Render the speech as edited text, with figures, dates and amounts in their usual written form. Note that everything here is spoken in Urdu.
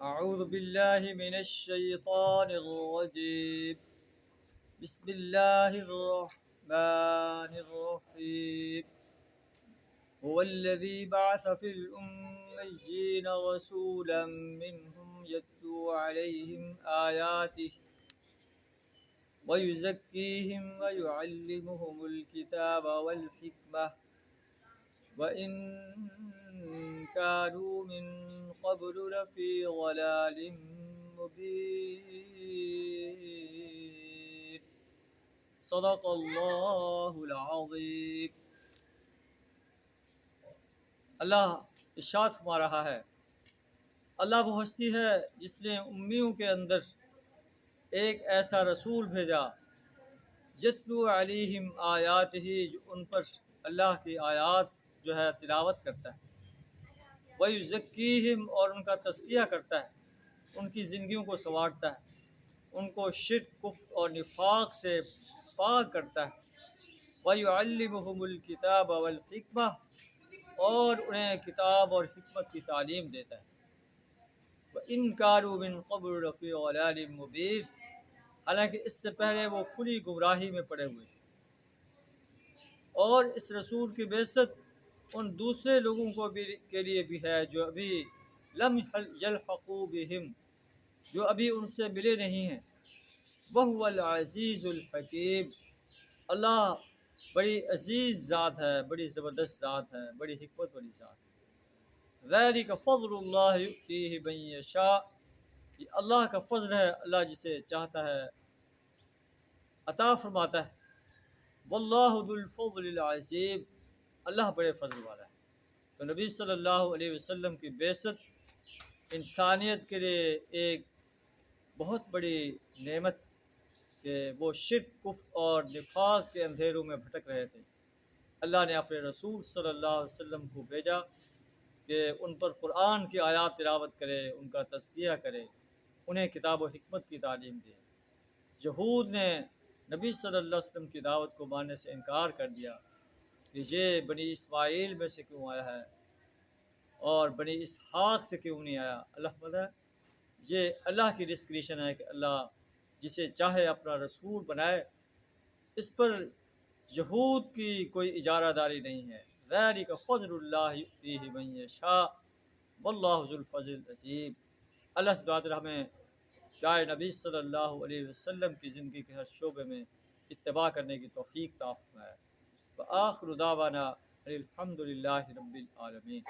أعوذ بالله من الشيطان الرجيم. بسم الله الرحمن الرحيم. هو الذي بعث في الأميين رسولا منهم يتلو عليهم آياته ويزكيهم ويعلمهم الكتاب والحكمة وإن كانوا من قبل لفي ضلال مبين. صدق اللہ العظیم. اللہ ارشاد فرما رہا ہے، اللہ وہ ہستی ہے جس نے امیوں کے اندر ایک ایسا رسول بھیجا، یتلو علیہم آیات ہی، جو ان پر اللہ کی آیات جو ہے تلاوت کرتا ہے، وَيُزَكِّيهِمْ، اور ان کا تزکیہ کرتا ہے، ان کی زندگیوں کو سنوارتا ہے، ان کو شرک، کفر اور نفاق سے پاک کرتا ہے، وَيُعَلِّمُهُمُ الْكِتَابَ وَالْحِكْمَةَ، اور انہیں کتاب اور حکمت کی تعلیم دیتا ہے، وَإِنْ كَانُوا مِنْ قَبْلُ لَفِي ضَلَالٍ مُبِينٍ، حالانکہ اس سے پہلے وہ کھلی گمراہی میں پڑے ہوئے ہیں. اور اس رسول کی بعثت ان دوسرے لوگوں کو بھی کے لیے بھی ہے جو ابھی لم یلحقوا بہم، جو ابھی ان سے ملے نہیں ہیں. وَهُوَ الْعَزِيزُ الْحَكِيمُ، اللہ بڑی عزیز ذات ہے، بڑی زبردست ذات ہے، بڑی حکمت والی ذات ہے. ذَلِكَ فَضْلُ اللَّهِ يُؤْتِيهِ مَن يَشَاءُ، یہ اللہ کا فضل ہے، اللہ جسے چاہتا ہے عطا فرماتا ہے. واللہ ذو الفضل العظیم، اللہ بڑے فضل والا ہے. تو نبی صلی اللہ علیہ وسلم کی بعثت انسانیت کے لیے ایک بہت بڑی نعمت، کہ وہ شرک، کفر اور نفاق کے اندھیروں میں بھٹک رہے تھے. اللہ نے اپنے رسول صلی اللہ علیہ وسلم کو بھیجا کہ ان پر قرآن کی آیات تلاوت کرے، ان کا تزکیہ کرے، انہیں کتاب و حکمت کی تعلیم دے. یہود نے نبی صلی اللہ علیہ وسلم کی دعوت کو ماننے سے انکار کر دیا کہ یہ بنی اسماعیل میں سے کیوں آیا ہے اور بنی اسحاق سے کیوں نہیں آیا. اللہ بتا یہ اللہ کی ڈسکریشن ہے کہ اللہ جسے چاہے اپنا رسول بنائے، اس پر یہود کی کوئی اجارہ داری نہیں ہے. ذَلِكَ فضل اللہ یؤتیہ من یشاء واللہ ذو الفضل العظیم. اللہ سبحانہ وتعالی ہمیں پیارے نبی صلی اللہ علیہ وسلم کی زندگی کے ہر شعبے میں اتباع کرنے کی توفیق عطا فرمائے. وآخر دعوانا الحمد للہ رب العالمین.